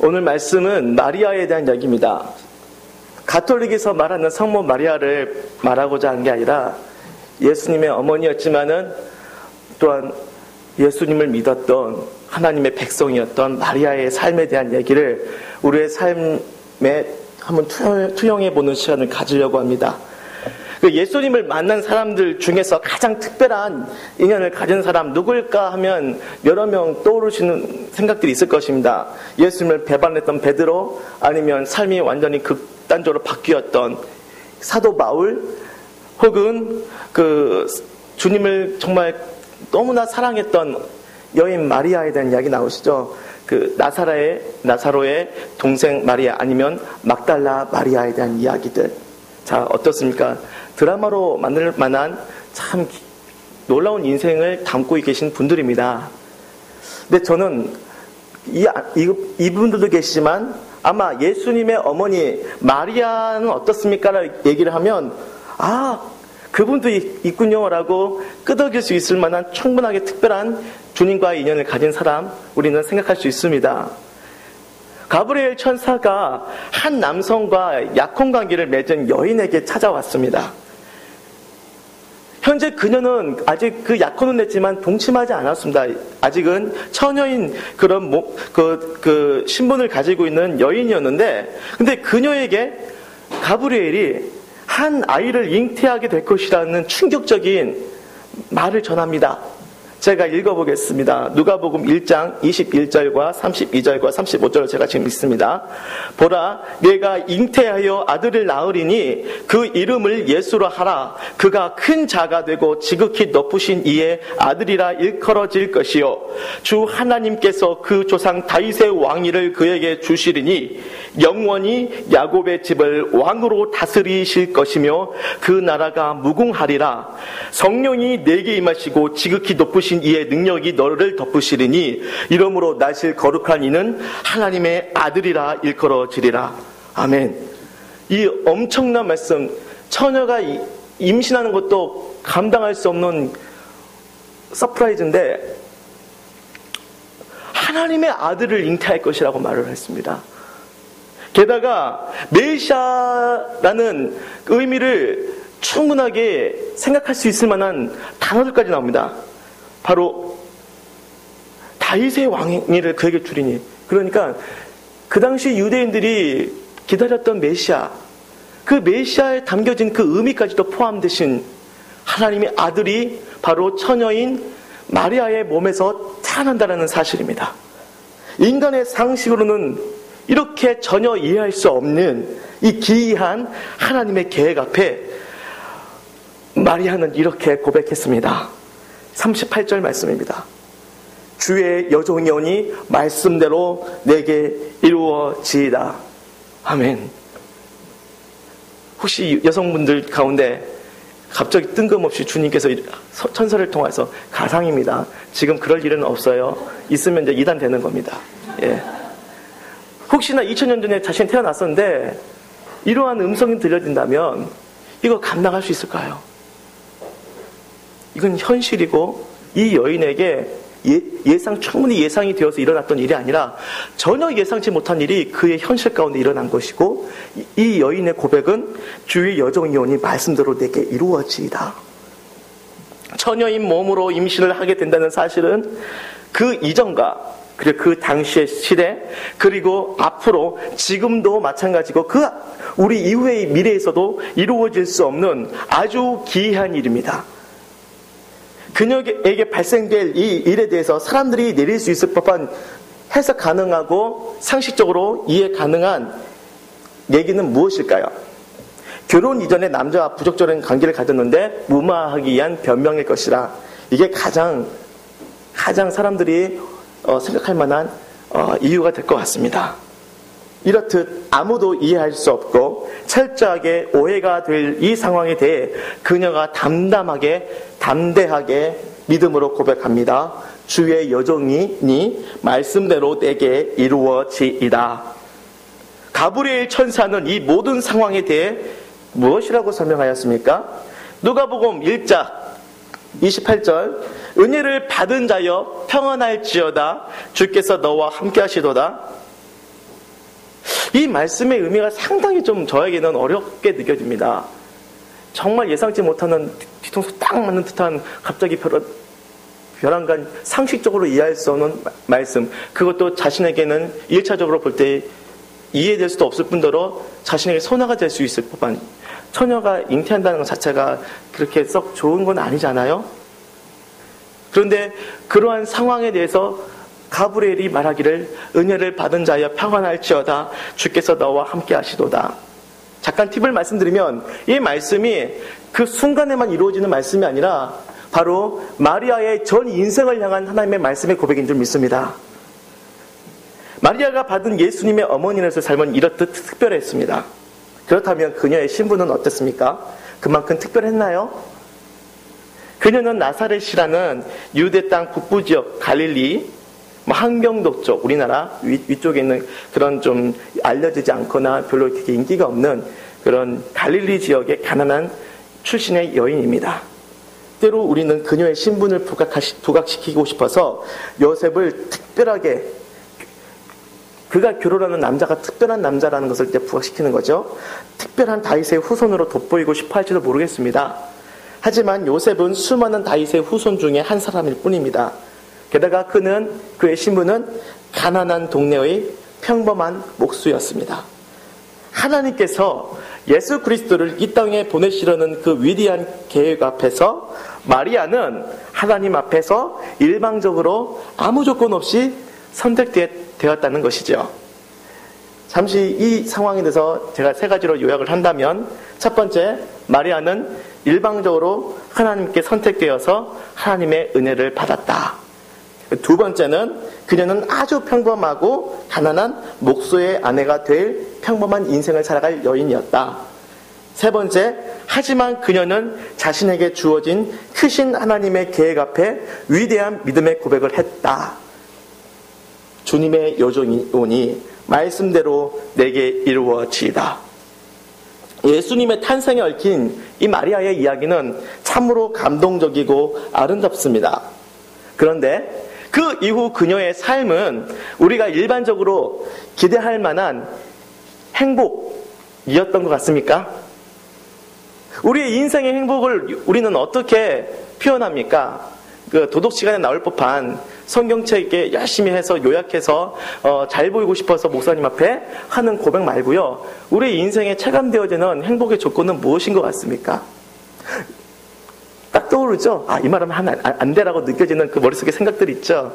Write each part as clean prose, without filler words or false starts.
오늘 말씀은 마리아에 대한 이야기입니다. 가톨릭에서 말하는 성모 마리아를 말하고자 한 게 아니라 예수님의 어머니였지만은 또한 예수님을 믿었던 하나님의 백성이었던 마리아의 삶에 대한 얘기를 우리의 삶에 한번 투영해보는 시간을 가지려고 합니다. 예수님을 만난 사람들 중에서 가장 특별한 인연을 가진 사람 누굴까 하면 여러 명 떠오르시는 생각들이 있을 것입니다. 예수님을 배반했던 베드로, 아니면 삶이 완전히 극단적으로 바뀌었던 사도 바울, 혹은 주님을 정말 너무나 사랑했던 여인 마리아에 대한 이야기 나오시죠. 나사로의 동생 마리아, 아니면 막달라 마리아에 대한 이야기들. 자, 어떻습니까? 드라마로 만들 만한 참 놀라운 인생을 담고 계신 분들입니다. 근데 저는 이분들도 계시지만 아마 예수님의 어머니 마리아는 어떻습니까? 라고 얘기를 하면 그분도 있군요 라고 끄덕일 수 있을 만한 충분하게 특별한 주님과의 인연을 가진 사람, 우리는 생각할 수 있습니다. 가브리엘 천사가 한 남성과 약혼관계를 맺은 여인에게 찾아왔습니다. 현재 그녀는 아직 그 약혼은 했지만 동침하지 않았습니다. 아직은 처녀인 그런 신분을 가지고 있는 여인이었는데, 근데 그녀에게 가브리엘이 한 아이를 잉태하게 될 것이라는 충격적인 말을 전합니다. 제가 읽어보겠습니다. 누가복음 1장 21절과 32절과 35절을 제가 지금 읽습니다. 보라, 내가 잉태하여 아들을 낳으리니 그 이름을 예수로 하라. 그가 큰 자가 되고 지극히 높으신 이의 아들이라 일컬어질 것이요, 주 하나님께서 그 조상 다윗의 왕위를 그에게 주시리니 영원히 야곱의 집을 왕으로 다스리실 것이며 그 나라가 무궁하리라. 성령이 내게 임하시고 지극히 높으신 이의 능력이 너를 덮으시리니 이러므로 나실 거룩한 이는 하나님의 아들이라 일컬어지리라. 아멘. 이 엄청난 말씀, 처녀가 임신하는 것도 감당할 수 없는 서프라이즈인데 하나님의 아들을 잉태할 것이라고 말을 했습니다. 게다가 메시아라는 의미를 충분하게 생각할 수 있을 만한 단어들까지 나옵니다. 바로 다윗의 왕위를 그에게 주리니, 그러니까 그 당시 유대인들이 기다렸던 메시아, 그 메시아에 담겨진 그 의미까지도 포함되신 하나님의 아들이 바로 처녀인 마리아의 몸에서 태어난다는 사실입니다. 인간의 상식으로는 이렇게 전혀 이해할 수 없는 이 기이한 하나님의 계획 앞에 마리아는 이렇게 고백했습니다. 38절 말씀입니다. 주의 여종이 오니 말씀대로 내게 이루어지이다. 아멘. 혹시 여성분들 가운데 갑자기 뜬금없이 주님께서 천사를 통해서, 가상입니다, 지금 그럴 일은 없어요, 있으면 이제 이단 되는 겁니다. 예. 혹시나 2000년 전에 자신이 태어났었는데 이러한 음성이 들려진다면 이거 감당할 수 있을까요? 이건 현실이고 이 여인에게 충분히 예상이 되어서 일어났던 일이 아니라 전혀 예상치 못한 일이 그의 현실 가운데 일어난 것이고, 이 여인의 고백은 주의 여종이 오니 말씀대로 내게 이루어지이다. 처녀인 몸으로 임신을 하게 된다는 사실은 그 이전과 그리고 그 당시의 시대, 그리고 앞으로 지금도 마찬가지고 우리 이후의 미래에서도 이루어질 수 없는 아주 기이한 일입니다. 그녀에게 발생될 이 일에 대해서 사람들이 내릴 수 있을 법한 해석 가능하고 상식적으로 이해 가능한 얘기는 무엇일까요? 결혼 이전에 남자와 부적절한 관계를 가졌는데 무마하기 위한 변명일 것이라. 이게 가장 사람들이 생각할 만한 이유가 될 것 같습니다. 이렇듯 아무도 이해할 수 없고 철저하게 오해가 될 이 상황에 대해 그녀가 담대하게 믿음으로 고백합니다. 주의 여종이니 말씀대로 내게 이루어지이다. 가브리엘 천사는 이 모든 상황에 대해 무엇이라고 설명하였습니까? 누가복음 1장 28절, 은혜를 받은 자여 평안할지어다, 주께서 너와 함께 하시도다. 이 말씀의 의미가 상당히 좀 저에게는 어렵게 느껴집니다. 정말 예상치 못하는 뒤통수 딱 맞는 듯한 갑자기 벼랑간 상식적으로 이해할 수 없는 말씀, 그것도 자신에게는 1차적으로 볼 때 이해될 수도 없을 뿐더러 자신에게 손해가 될 수 있을 법한, 처녀가 잉태한다는 것 자체가 그렇게 썩 좋은 건 아니잖아요. 그런데 그러한 상황에 대해서 가브리엘이 말하기를 은혜를 받은 자여 평안할지어다 주께서 너와 함께 하시도다. 잠깐 팁을 말씀드리면 이 말씀이 그 순간에만 이루어지는 말씀이 아니라 바로 마리아의 전 인생을 향한 하나님의 말씀의 고백인 줄 믿습니다. 마리아가 받은 예수님의 어머니로서 삶은 이렇듯 특별했습니다. 그렇다면 그녀의 신분은 어땠습니까? 그만큼 특별했나요? 그녀는 나사렛이라는 유대 땅 북부 지역 갈릴리, 항경도 쪽, 우리나라 위쪽에 있는 그런 좀 알려지지 않거나 별로 그렇게 인기가 없는 그런 갈릴리 지역의 가난한 출신의 여인입니다. 때로 우리는 그녀의 신분을 부각시키고 싶어서 요셉을 특별하게, 그가 결혼하는 남자가 특별한 남자라는 것을 이제 부각시키는 거죠. 특별한 다윗의 후손으로 돋보이고 싶어 할지도 모르겠습니다. 하지만 요셉은 수많은 다윗의 후손 중에 한 사람일 뿐입니다. 게다가 그의 신분은 가난한 동네의 평범한 목수였습니다. 하나님께서 예수 그리스도를 이 땅에 보내시려는 그 위대한 계획 앞에서 마리아는 하나님 앞에서 일방적으로 아무 조건 없이 선택되었다는 것이죠. 잠시 이 상황에 대해서 제가 3가지로 요약을 한다면, 첫 번째, 마리아는 일방적으로 하나님께 선택되어서 하나님의 은혜를 받았다. 두 번째는 그녀는 아주 평범하고 가난한 목수의 아내가 될 평범한 인생을 살아갈 여인이었다. 세 번째, 하지만 그녀는 자신에게 주어진 크신 하나님의 계획 앞에 위대한 믿음의 고백을 했다. 주님의 요종이오니 말씀대로 내게 이루어지이다. 예수님의 탄생에 얽힌 이 마리아의 이야기는 참으로 감동적이고 아름답습니다. 그런데 그 이후 그녀의 삶은 우리가 일반적으로 기대할 만한 행복이었던 것 같습니까? 우리의 인생의 행복을 우리는 어떻게 표현합니까? 그 도덕 시간에 나올 법한 성경책에 열심히 해서 요약해서 잘 보이고 싶어서 목사님 앞에 하는 고백 말고요. 우리 인생에 체감되어지는 행복의 조건은 무엇인 것 같습니까? 딱 떠오르죠? 이 말하면 하면 안 되라고 느껴지는 그 머릿속에 생각들이 있죠?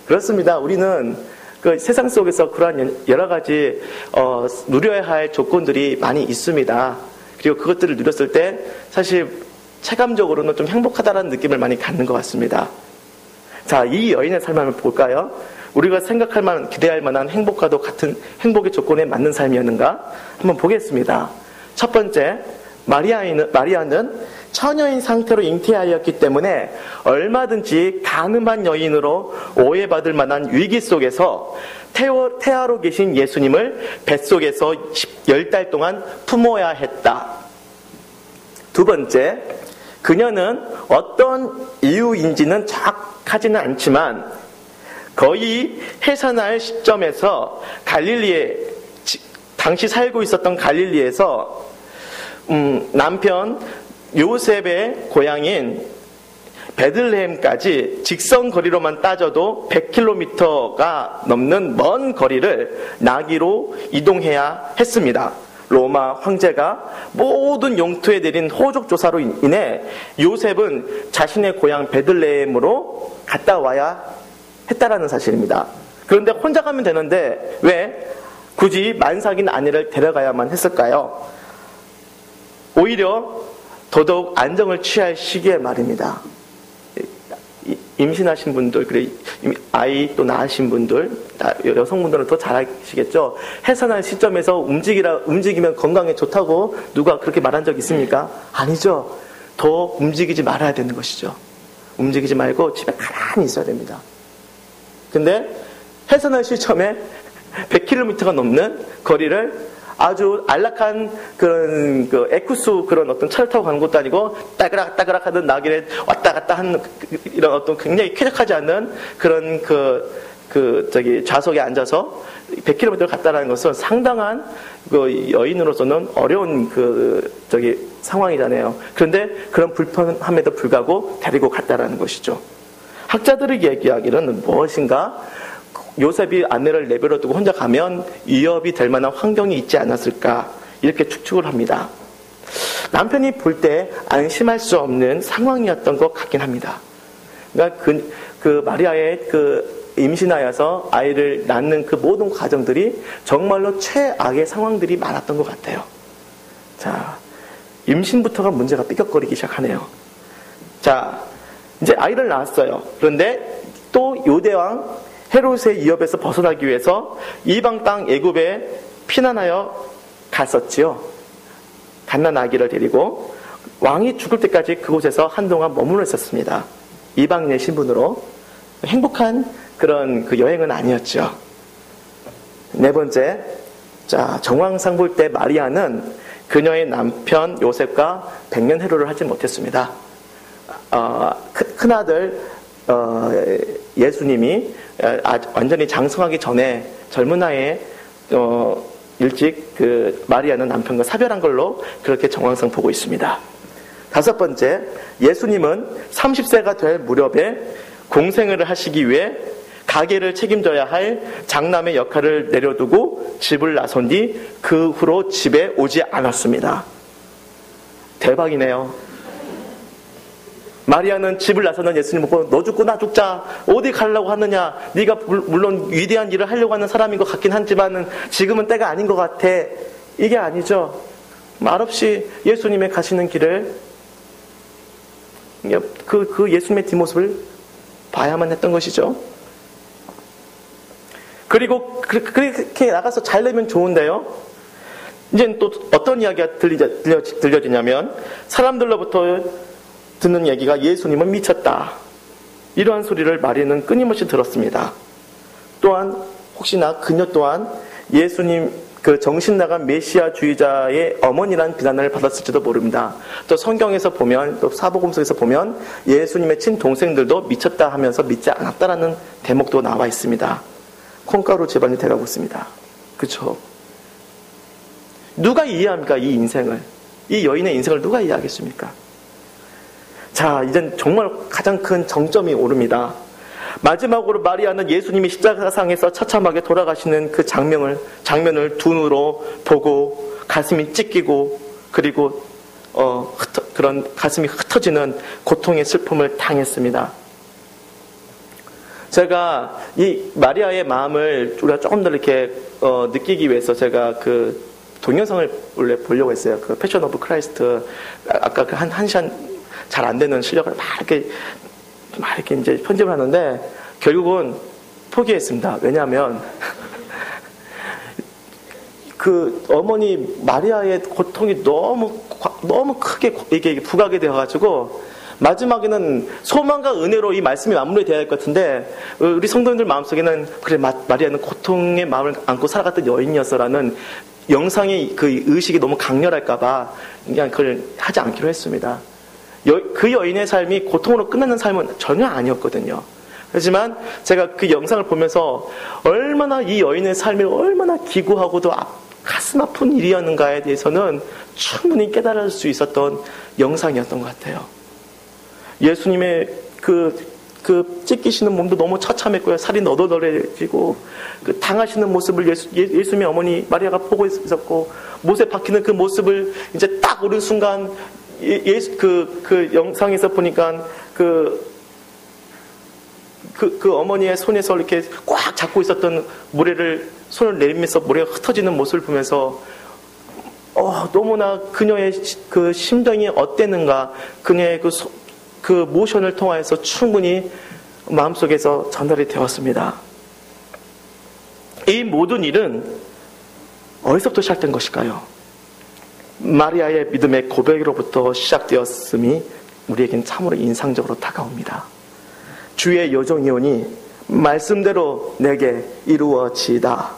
그렇습니다. 우리는 그 세상 속에서 그러한 여러 가지 누려야 할 조건들이 많이 있습니다. 그리고 그것들을 누렸을 때 사실 체감적으로는 좀 행복하다는 느낌을 많이 갖는 것 같습니다. 자, 이 여인의 삶을 한번 볼까요? 우리가 생각할 만한, 기대할 만한 행복과도 같은 행복의 조건에 맞는 삶이었는가? 한번 보겠습니다. 첫 번째, 마리아는 처녀인 상태로 잉태하였기 때문에 얼마든지 가늠한 여인으로 오해받을 만한 위기 속에서 태아로 계신 예수님을 뱃속에서 10달 동안 품어야 했다. 두 번째, 그녀는 어떤 이유인지는 정확하지는 않지만 거의 해산할 시점에서 갈릴리에, 당시 살고 있었던 갈릴리에서 남편 요셉의 고향인 베들레헴까지 직선 거리로만 따져도 100km가 넘는 먼 거리를 나귀로 이동해야 했습니다. 로마 황제가 모든 영토에 내린 호적 조사로 인해 요셉은 자신의 고향 베들레헴으로 갔다 와야 했다라는 사실입니다. 그런데 혼자 가면 되는데 왜 굳이 만삭인 아내를 데려가야만 했을까요? 오히려 더더욱 안정을 취할 시기에 말입니다. 임신하신 분들, 그래 아이 또 낳으신 분들, 여성분들은 더 잘 아시겠죠. 해산할 시점에서 움직이면 건강에 좋다고 누가 그렇게 말한 적 있습니까? 아니죠. 더 움직이지 말아야 되는 것이죠. 움직이지 말고 집에 가만히 있어야 됩니다. 근데 해산할 시점에 100km가 넘는 거리를 아주 안락한 그런 에쿠스 그런 어떤 차를 타고 가는 것도 아니고 따그락 하던 나귀를 왔다 갔다 하는 이런 어떤 굉장히 쾌적하지 않는 그런 좌석에 앉아서 100km를 갔다라는 것은 상당한 그 여인으로서는 어려운 상황이잖아요. 그런데 그런 불편함에도 불구하고 데리고 갔다라는 것이죠. 학자들이 얘기하기는 무엇인가? 요셉이 아내를 내버려 두고 혼자 가면 위협이 될 만한 환경이 있지 않았을까? 이렇게 추측을 합니다. 남편이 볼 때 안심할 수 없는 상황이었던 것 같긴 합니다. 그러니까 그 마리아의 임신하여서 아이를 낳는 그 모든 과정들이 정말로 최악의 상황들이 많았던 것 같아요. 자, 임신부터가 문제가 삐걱거리기 시작하네요. 자, 이제 아이를 낳았어요. 그런데 또 요대왕 헤롯의 위협에서 벗어나기 위해서 이방 땅 애굽에 피난하여 갔었지요. 갓난 아기를 데리고 왕이 죽을 때까지 그곳에서 한동안 머물러 있었습니다. 이방인의 신분으로. 행복한 그런 여행은 아니었죠. 네 번째, 자, 정황상 볼 때 마리아는 그녀의 남편 요셉과 백년해로를 하지 못했습니다. 큰아들 예수님이 완전히 장성하기 전에 젊은 나이에 일찍 마리아는 남편과 사별한 걸로 그렇게 정황상 보고 있습니다. 다섯 번째, 예수님은 30세가 될 무렵에 공생을 하시기 위해 가게를 책임져야 할 장남의 역할을 내려두고 집을 나선 뒤 그 후로 집에 오지 않았습니다. 대박이네요. 마리아는 집을 나서는 예수님 보고 너 죽고 나 죽자 어디 가려고 하느냐, 네가 물론 위대한 일을 하려고 하는 사람인 것 같긴 하지만 지금은 때가 아닌 것 같아. 이게 아니죠. 말없이 예수님의 가시는 길을 그 예수님의 뒷모습을 봐야만 했던 것이죠. 그리고 그렇게 나가서 잘 되면 좋은데요, 이제는 또 어떤 이야기가 들려지냐면 사람들로부터 듣는 얘기가 예수님은 미쳤다, 이러한 소리를 마리아는 끊임없이 들었습니다. 또한 혹시나 그녀 또한 예수님 정신 나간 메시아주의자의 어머니라는 비난을 받았을지도 모릅니다. 또 성경에서 보면, 또 사복음서에서 보면 예수님의 친동생들도 미쳤다 하면서 믿지 않았다라는 대목도 나와 있습니다. 콩가루 집안이 돼가고 있습니다. 그렇죠? 누가 이해합니까? 이 인생을, 이 여인의 인생을 누가 이해하겠습니까? 자, 이젠 정말 가장 큰 정점이 오릅니다. 마지막으로 마리아는 예수님이 십자가상에서 처참하게 돌아가시는 그 장면을 두 눈으로 보고 가슴이 찢기고, 그리고 그런 가슴이 흩어지는 고통의 슬픔을 당했습니다. 제가 이 마리아의 마음을 우리가 조금 더 이렇게 느끼기 위해서 제가 동영상을 원래 보려고 했어요. 패션 오브 크라이스트, 아까 한 시간 잘 안 되는 실력을 막 이렇게 이제 편집을 하는데 결국은 포기했습니다. 왜냐하면 어머니 마리아의 고통이 너무 크게 이게 부각이 되어가지고 마지막에는 소망과 은혜로 이 말씀이 마무리되어야 할 것 같은데, 우리 성도님들 마음속에는 그래, 마리아는 고통의 마음을 안고 살아갔던 여인이었어라는 영상의 의식이 너무 강렬할까봐 그냥 그걸 하지 않기로 했습니다. 그 여인의 삶이 고통으로 끝나는 삶은 전혀 아니었거든요. 하지만 제가 그 영상을 보면서 얼마나 이 여인의 삶이 얼마나 기구하고도 가슴 아픈 일이었는가에 대해서는 충분히 깨달을 수 있었던 영상이었던 것 같아요. 예수님의 찢기시는 몸도 너무 처참했고요. 살이 너덜너덜해지고 당하시는 모습을 예수님의 어머니 마리아가 보고 있었고, 못에 박히는 그 모습을 이제 딱 오른 순간 그 영상에서 보니까 그 어머니의 손에서 이렇게 꽉 잡고 있었던 모래를 손을 내리면서 모래가 흩어지는 모습을 보면서 너무나 그녀의 그 심정이 어땠는가, 그녀의 그 모션을 통해서 충분히 마음속에서 전달이 되었습니다. 이 모든 일은 어디서부터 시작된 것일까요? 마리아의 믿음의 고백으로부터 시작되었음이 우리에겐 참으로 인상적으로 다가옵니다. 주의 여종이오니 말씀대로 내게 이루어지이다.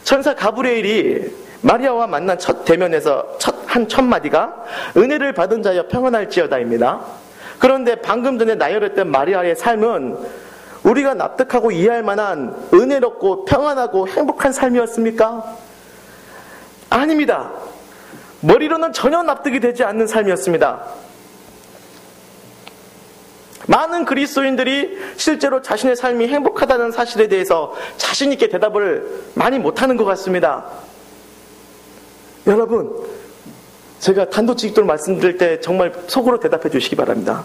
천사 가브리엘이 마리아와 만난 첫 대면에서 첫 마디가 은혜를 받은 자여 평안할지어다입니다. 그런데 방금 전에 나열했던 마리아의 삶은 우리가 납득하고 이해할 만한 은혜롭고 평안하고 행복한 삶이었습니까? 아닙니다. 머리로는 전혀 납득이 되지 않는 삶이었습니다. 많은 그리스도인들이 실제로 자신의 삶이 행복하다는 사실에 대해서 자신 있게 대답을 많이 못하는 것 같습니다. 여러분, 제가 단도직입적으로 말씀드릴 때 정말 속으로 대답해 주시기 바랍니다.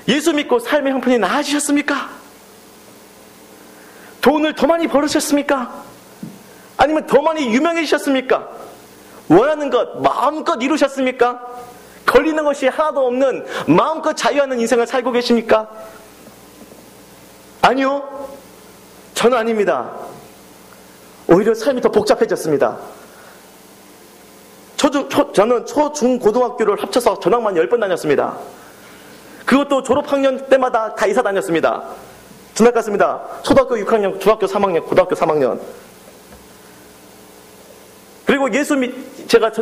예수 믿고 삶의 형편이 나아지셨습니까? 돈을 더 많이 벌으셨습니까? 아니면 더 많이 유명해지셨습니까? 원하는 것 마음껏 이루셨습니까? 걸리는 것이 하나도 없는 마음껏 자유하는 인생을 살고 계십니까? 아니요. 저는 아닙니다. 오히려 삶이 더 복잡해졌습니다. 저는 초, 중, 고등학교를 합쳐서 전학만 10번 다녔습니다. 그것도 졸업학년 때마다 다 이사 다녔습니다. 전학 갔습니다. 초등학교 6학년, 중학교 3학년, 고등학교 3학년. 그리고 제가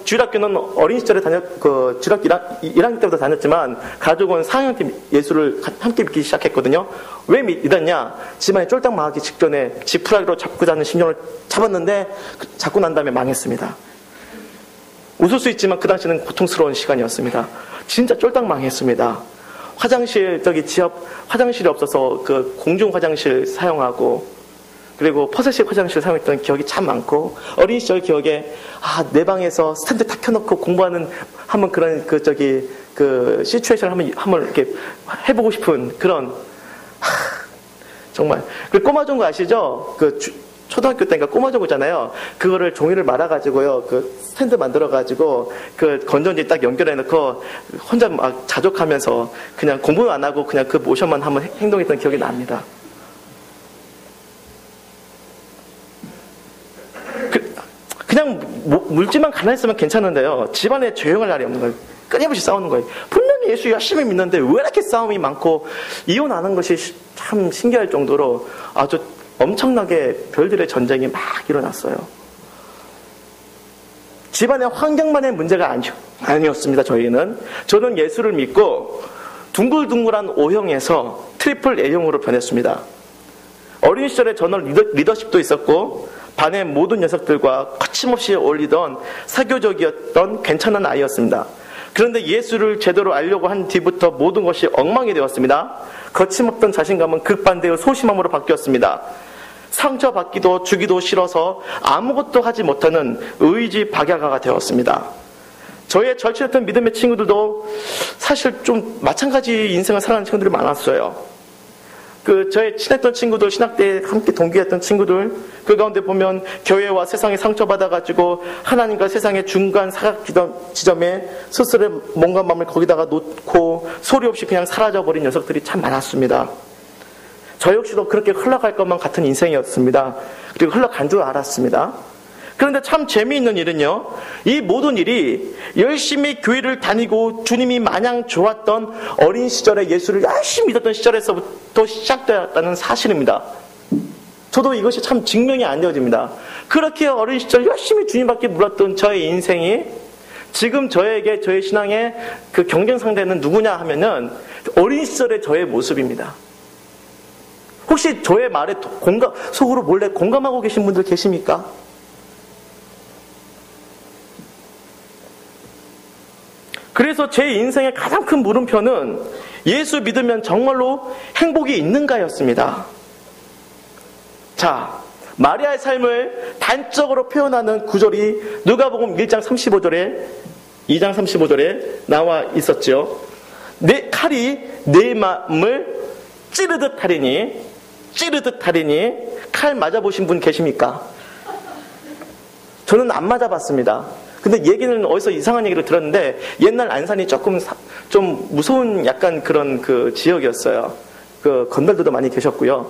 주일학교는 어린 시절에 주일학교 1학년 때부터 다녔지만, 가족은 4학년 때 예수를 함께 믿기 시작했거든요. 왜 믿었냐? 집안이 쫄딱 망하기 직전에 지푸라기로 잡고 자는 신념을 잡았는데, 잡고 난 다음에 망했습니다. 웃을 수 있지만 그 당시는 고통스러운 시간이었습니다. 진짜 쫄딱 망했습니다. 화장실이 없어서 그 공중 화장실 사용하고, 그리고 퍼즐식 화장실 사용했던 기억이 참 많고, 어린 시절 기억에 내 방에서 스탠드 탁 켜놓고 공부하는 한번 그런 그 시츄에이션을 한번 이렇게 해보고 싶은 그런 정말 그 꼬마종구 아시죠? 초등학교 때인가 꼬마종구잖아요. 그거를 종이를 말아가지고요, 그 스탠드 만들어가지고 그 건전지 딱 연결해놓고 혼자 막 자족하면서 그냥 공부는 안 하고 그냥 그 모션만 한번 행동했던 기억이 납니다. 그냥 물질만 가난했으면 괜찮은데요. 집안에 조용할 날이 없는 거예요. 끊임없이 싸우는 거예요. 분명히 예수 열심히 믿는데 왜 이렇게 싸움이 많고, 이혼하는 것이 참 신기할 정도로 아주 엄청나게 별들의 전쟁이 막 일어났어요. 집안의 환경만의 문제가 아니었습니다. 저는 예수를 믿고 둥글둥글한 O형에서 트리플 A형으로 변했습니다. 어린 시절에 저는 리더십도 있었고, 반의 모든 녀석들과 거침없이 어울리던 사교적이었던 괜찮은 아이였습니다. 그런데 예수를 제대로 알려고 한 뒤부터 모든 것이 엉망이 되었습니다. 거침없던 자신감은 극반대의 소심함으로 바뀌었습니다. 상처받기도 주기도 싫어서 아무것도 하지 못하는 의지 박야가가 되었습니다. 저의 절친했던 믿음의 친구들도 사실 좀 마찬가지 인생을 살아가는 친구들이 많았어요. 저의 친했던 친구들, 신학 때 함께 동기했던 친구들, 그 가운데 보면 교회와 세상에 상처받아가지고 하나님과 세상의 중간 사각 지점에 스스로의 몸과 마음을 거기다가 놓고 소리 없이 그냥 사라져버린 녀석들이 참 많았습니다. 저 역시도 그렇게 흘러갈 것만 같은 인생이었습니다. 그리고 흘러간 줄 알았습니다. 그런데 참 재미있는 일은요, 이 모든 일이 열심히 교회를 다니고 주님이 마냥 좋았던 어린 시절에 예수를 열심히 믿었던 시절에서부터 시작되었다는 사실입니다. 저도 이것이 참 증명이 안 되어집니다. 그렇게 어린 시절 열심히 주님밖에 몰랐던 저의 인생이 지금 저에게 저의 신앙의 그 경쟁 상대는 누구냐 하면은 어린 시절의 저의 모습입니다. 혹시 저의 말에 속으로 몰래 공감하고 계신 분들 계십니까? 그래서 제 인생의 가장 큰 물음표는 예수 믿으면 정말로 행복이 있는가였습니다. 자, 마리아의 삶을 단적으로 표현하는 구절이 누가복음 1장 35절에 2장 35절에 나와 있었죠. 내 칼이 내 마음을 찌르듯 하리니 칼 맞아보신 분 계십니까? 저는 안 맞아봤습니다. 근데 얘기는 어디서 이상한 얘기를 들었는데, 옛날 안산이 좀 무서운 약간 그런 그 지역이었어요. 그 건달들도 많이 계셨고요.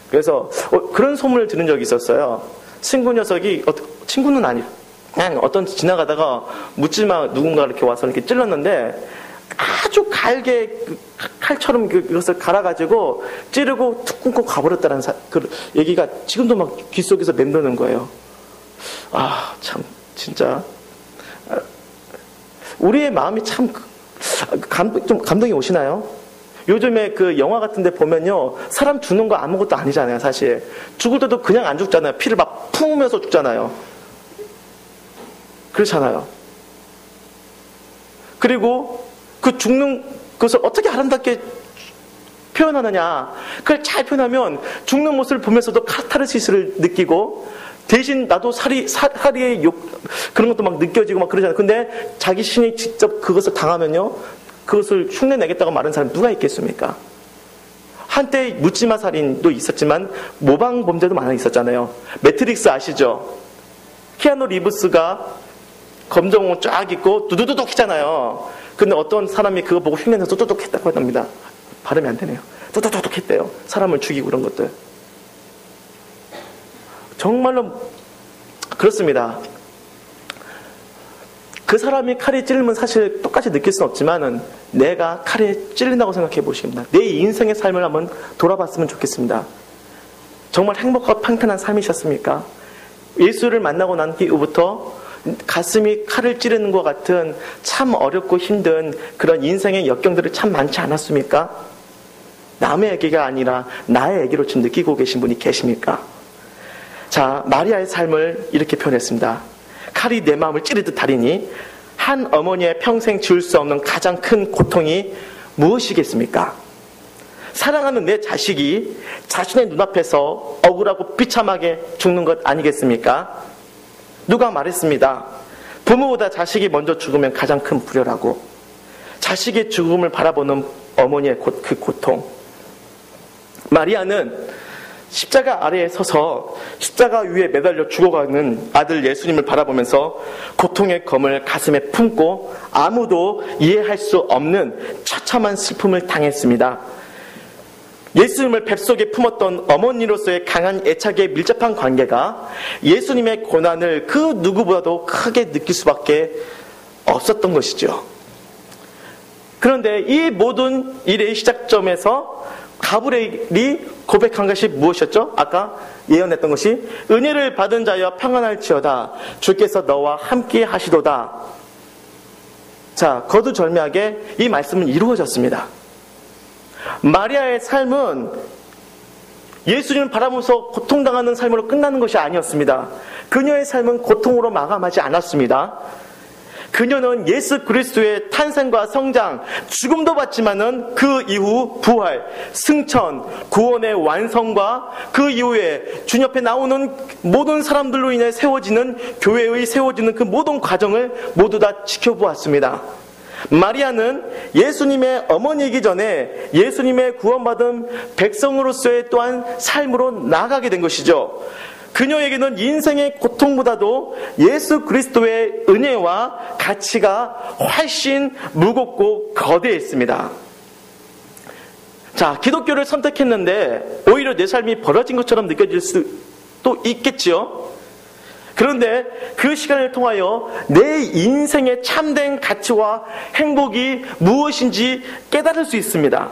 그래서 그런 소문을 들은 적이 있었어요. 친구 녀석이, 친구는 아니고 그냥 어떤 지나가다가 묻지마 누군가 이렇게 와서 이렇게 찔렀는데, 아주 갈게 칼처럼 이것을 갈아가지고 찌르고 툭 끊고 가버렸다는 그 얘기가 지금도 막 귓속에서 맴도는 거예요. 참 진짜 우리의 마음이 참 좀 감동이 오시나요? 요즘에 그 영화 같은 데 보면요, 사람 죽는 거 아무것도 아니잖아요, 사실. 죽을 때도 그냥 안 죽잖아요. 피를 막 품으면서 죽잖아요. 그렇잖아요. 그리고 그 죽는 것을 어떻게 아름답게 표현하느냐. 그걸 잘 표현하면 죽는 모습을 보면서도 카타르시스를 느끼고, 대신 나도 사리의 그런 것도 막 느껴지고 막 그러잖아요. 근데 자기 신이 직접 그것을 당하면요, 그것을 흉내내겠다고 말하는 사람이 누가 있겠습니까? 한때 묻지마 살인도 있었지만 모방 범죄도 많이 있었잖아요. 매트릭스 아시죠? 키아누 리브스가 검정옷 쫙 입고 두두두둑 했잖아요. 근데 어떤 사람이 그거 보고 흉내내서 뚜두둑 했다고 합니다. 발음이 안 되네요. 뚜두둑 했대요. 사람을 죽이고 그런 것들. 정말로 그렇습니다. 그 사람이 칼에 찔리면 사실 똑같이 느낄 수는 없지만은 내가 칼에 찔린다고 생각해 보십니다. 내 인생의 삶을 한번 돌아봤으면 좋겠습니다. 정말 행복하고 평탄한 삶이셨습니까? 예수를 만나고 난 이후부터 가슴이 칼을 찌르는 것 같은 참 어렵고 힘든 그런 인생의 역경들이 참 많지 않았습니까? 남의 얘기가 아니라 나의 얘기로 지금 느끼고 계신 분이 계십니까? 자, 마리아의 삶을 이렇게 표현했습니다. 칼이 내 마음을 찌르듯 하리니 한 어머니의 평생 지울 수 없는 가장 큰 고통이 무엇이겠습니까? 사랑하는 내 자식이 자신의 눈앞에서 억울하고 비참하게 죽는 것 아니겠습니까? 누가 말했습니다. 부모보다 자식이 먼저 죽으면 가장 큰 불효라고. 자식의 죽음을 바라보는 어머니의 그 고통. 마리아는 십자가 아래에 서서 십자가 위에 매달려 죽어가는 아들 예수님을 바라보면서 고통의 검을 가슴에 품고 아무도 이해할 수 없는 처참한 슬픔을 당했습니다. 예수님을 뱃속에 품었던 어머니로서의 강한 애착에 밀접한 관계가 예수님의 고난을 그 누구보다도 크게 느낄 수밖에 없었던 것이죠. 그런데 이 모든 일의 시작점에서 가브리엘이 고백한 것이 무엇이었죠? 아까 예언했던 것이 은혜를 받은 자여 평안할지어다 주께서 너와 함께 하시도다. 자, 거두절미하게 이 말씀은 이루어졌습니다. 마리아의 삶은 예수님을 바라보면서 고통당하는 삶으로 끝나는 것이 아니었습니다. 그녀의 삶은 고통으로 마감하지 않았습니다. 그녀는 예수 그리스도의 탄생과 성장, 죽음도 봤지만은 그 이후 부활, 승천, 구원의 완성과 그 이후에 주님 옆에 나오는 모든 사람들로 인해 세워지는 교회의 세워지는 그 모든 과정을 모두 다 지켜보았습니다. 마리아는 예수님의 어머니이기 전에 예수님의 구원받은 백성으로서의 또한 삶으로 나아가게 된 것이죠. 그녀에게는 인생의 고통보다도 예수 그리스도의 은혜와 가치가 훨씬 무겁고 거대했습니다. 자, 기독교를 선택했는데 오히려 내 삶이 벌어진 것처럼 느껴질 수도 있겠지요. 그런데 그 시간을 통하여 내 인생의 참된 가치와 행복이 무엇인지 깨달을 수 있습니다.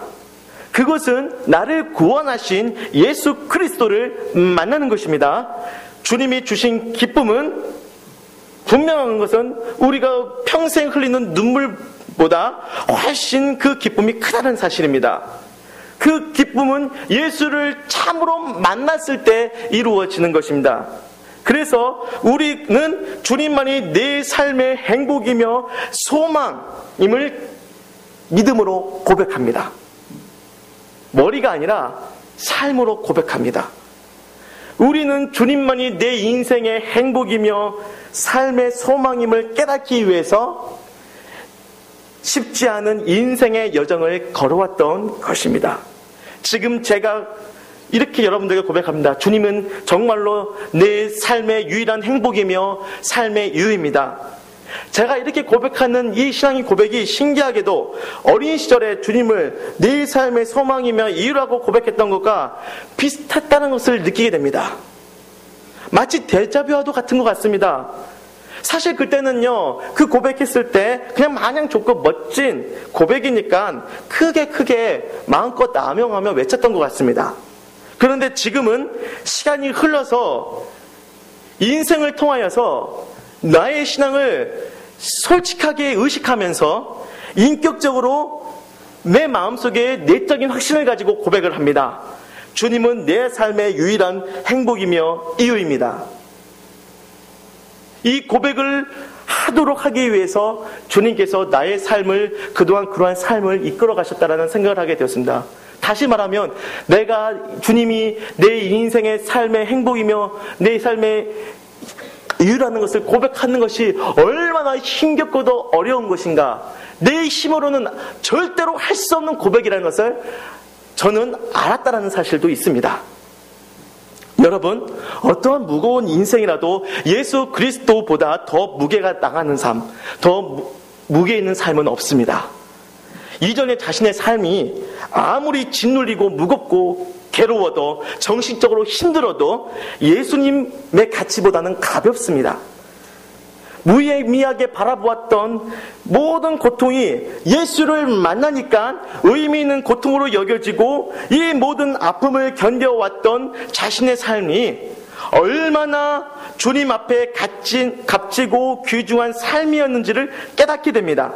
그것은 나를 구원하신 예수 그리스도를 만나는 것입니다. 주님이 주신 기쁨은 분명한 것은 우리가 평생 흘리는 눈물보다 훨씬 그 기쁨이 크다는 사실입니다. 그 기쁨은 예수를 참으로 만났을 때 이루어지는 것입니다. 그래서 우리는 주님만이 내 삶의 행복이며 소망임을 믿음으로 고백합니다. 머리가 아니라 삶으로 고백합니다. 우리는 주님만이 내 인생의 행복이며 삶의 소망임을 깨닫기 위해서 쉽지 않은 인생의 여정을 걸어왔던 것입니다. 지금 제가 이렇게 여러분들에게 고백합니다. 주님은 정말로 내 삶의 유일한 행복이며 삶의 이유입니다. 제가 이렇게 고백하는 이 신앙의 고백이 신기하게도 어린 시절에 주님을 내 삶의 소망이며 이유라고 고백했던 것과 비슷했다는 것을 느끼게 됩니다. 마치 데자뷰와도 같은 것 같습니다. 사실 그때는요, 그 고백했을 때 그냥 마냥 좋고 멋진 고백이니까 크게 마음껏 남용하며 외쳤던 것 같습니다. 그런데 지금은 시간이 흘러서 인생을 통하여서 나의 신앙을 솔직하게 의식하면서 인격적으로 내 마음속에 내적인 확신을 가지고 고백을 합니다. 주님은 내 삶의 유일한 행복이며 이유입니다. 이 고백을 하도록 하기 위해서 주님께서 나의 삶을, 그동안 그러한 삶을 이끌어 가셨다라는 생각을 하게 되었습니다. 다시 말하면 내가 주님이 내 인생의 삶의 행복이며 내 삶의 이유라는 것을 고백하는 것이 얼마나 힘겹고도 어려운 것인가, 내 힘으로는 절대로 할 수 없는 고백이라는 것을 저는 알았다는 사실도 있습니다. 여러분, 어떠한 무거운 인생이라도 예수 그리스도보다 더 무게가 나가는 삶, 더 무게 있는 삶은 없습니다. 이전에 자신의 삶이 아무리 짓눌리고 무겁고 괴로워도, 정신적으로 힘들어도 예수님의 가치보다는 가볍습니다. 무의미하게 바라보았던 모든 고통이 예수를 만나니까 의미 있는 고통으로 여겨지고, 이 모든 아픔을 견뎌왔던 자신의 삶이 얼마나 주님 앞에 값지고 귀중한 삶이었는지를 깨닫게 됩니다.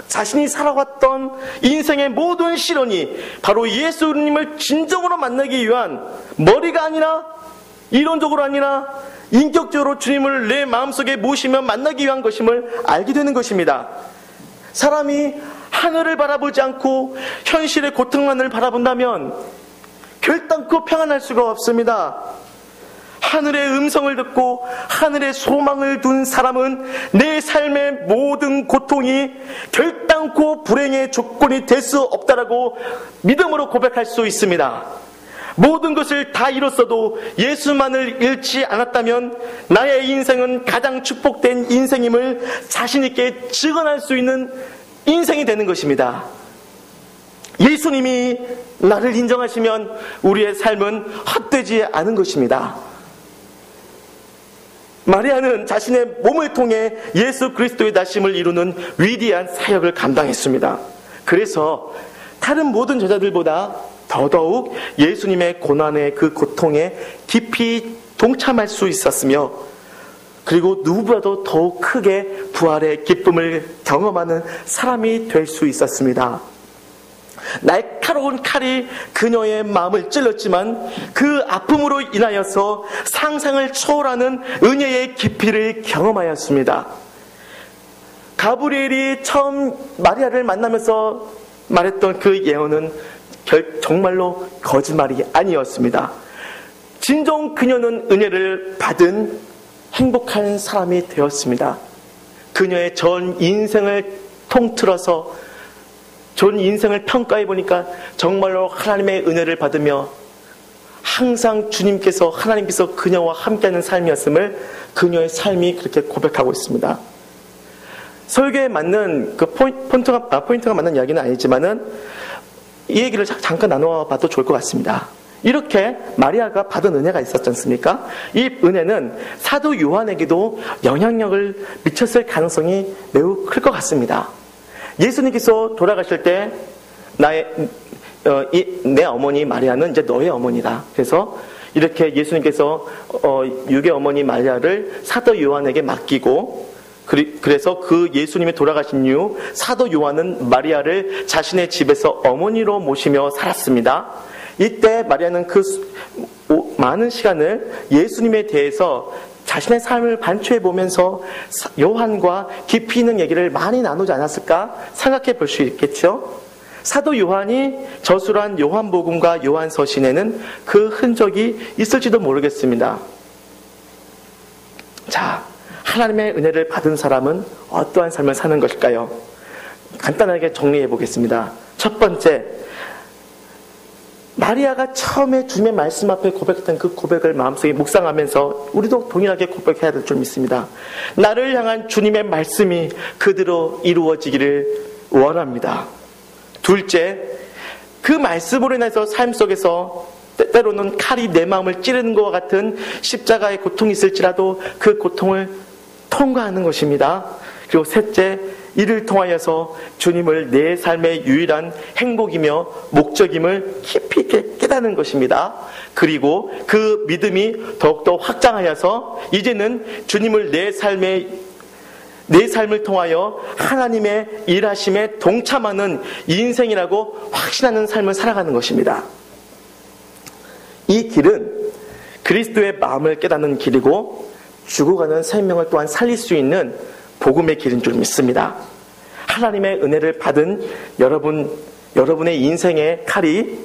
자신이 살아왔던 인생의 모든 시련이 바로 예수님을 진정으로 만나기 위한, 머리가 아니라, 이론적으로 아니라 인격적으로 주님을 내 마음속에 모시며 만나기 위한 것임을 알게 되는 것입니다. 사람이 하늘을 바라보지 않고 현실의 고통만을 바라본다면 결단코 평안할 수가 없습니다. 하늘의 음성을 듣고 하늘의 소망을 둔 사람은 내 삶의 모든 고통이 결단코 불행의 조건이 될 수 없다라고 믿음으로 고백할 수 있습니다. 모든 것을 다 잃었어도 예수만을 잃지 않았다면 나의 인생은 가장 축복된 인생임을 자신 있게 증언할 수 있는 인생이 되는 것입니다. 예수님이 나를 인정하시면 우리의 삶은 헛되지 않은 것입니다. 마리아는 자신의 몸을 통해 예수 그리스도의 나심을 이루는 위대한 사역을 감당했습니다. 그래서 다른 모든 제자들보다 더더욱 예수님의 고난의 그 고통에 깊이 동참할 수 있었으며, 그리고 누구보다도 더욱 크게 부활의 기쁨을 경험하는 사람이 될 수 있었습니다. 날카로운 칼이 그녀의 마음을 찔렀지만 그 아픔으로 인하여서 상상을 초월하는 은혜의 깊이를 경험하였습니다. 가브리엘이 처음 마리아를 만나면서 말했던 그 예언은 정말로 거짓말이 아니었습니다. 진정 그녀는 은혜를 받은 행복한 사람이 되었습니다. 그녀의 전 인생을 통틀어서 전 인생을 평가해 보니까 정말로 하나님의 은혜를 받으며 항상 하나님께서 그녀와 함께하는 삶이었음을 그녀의 삶이 그렇게 고백하고 있습니다. 설교에 맞는 그 포인트가 맞는 이야기는 아니지만은 이 얘기를 잠깐 나눠봐도 좋을 것 같습니다. 이렇게 마리아가 받은 은혜가 있었지 않습니까? 이 은혜는 사도 요한에게도 영향력을 미쳤을 가능성이 매우 클 것 같습니다. 예수님께서 돌아가실 때 내 어머니 마리아는 이제 너의 어머니다. 그래서 이렇게 예수님께서 육의 어머니 마리아를 사도 요한에게 맡기고, 그래서 그 예수님이 돌아가신 이후 사도 요한은 마리아를 자신의 집에서 어머니로 모시며 살았습니다. 이때 마리아는 그 많은 시간을 예수님에 대해서 자신의 삶을 반추해 보면서 요한과 깊이 있는 얘기를 많이 나누지 않았을까 생각해 볼 수 있겠죠. 사도 요한이 저술한 요한복음과 요한서신에는 그 흔적이 있을지도 모르겠습니다. 자, 하나님의 은혜를 받은 사람은 어떠한 삶을 사는 것일까요? 간단하게 정리해 보겠습니다. 첫 번째, 마리아가 처음에 주님의 말씀 앞에 고백했던 그 고백을 마음속에 묵상하면서 우리도 동일하게 고백해야 될 줄 믿습니다. 나를 향한 주님의 말씀이 그대로 이루어지기를 원합니다. 둘째, 그 말씀으로 인해서 삶 속에서 때로는 칼이 내 마음을 찌르는 것과 같은 십자가의 고통이 있을지라도 그 고통을 통과하는 것입니다. 그리고 셋째, 이를 통하여서 주님을 내 삶의 유일한 행복이며 목적임을 깊이 있게 깨닫는 것입니다. 그리고 그 믿음이 더욱더 확장하여서 이제는 주님을 내 삶의 내 삶을 통하여 하나님의 일하심에 동참하는 인생이라고 확신하는 삶을 살아가는 것입니다. 이 길은 그리스도의 마음을 깨닫는 길이고 죽어가는 생명을 또한 살릴 수 있는 복음의 길인 줄 믿습니다. 하나님의 은혜를 받은 여러분의 인생의 칼이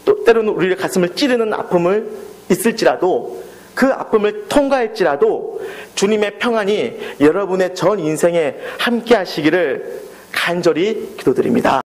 또 때로는 우리의 가슴을 찌르는 아픔을 있을지라도 그 아픔을 통과할지라도 주님의 평안이 여러분의 전 인생에 함께 하시기를 간절히 기도드립니다.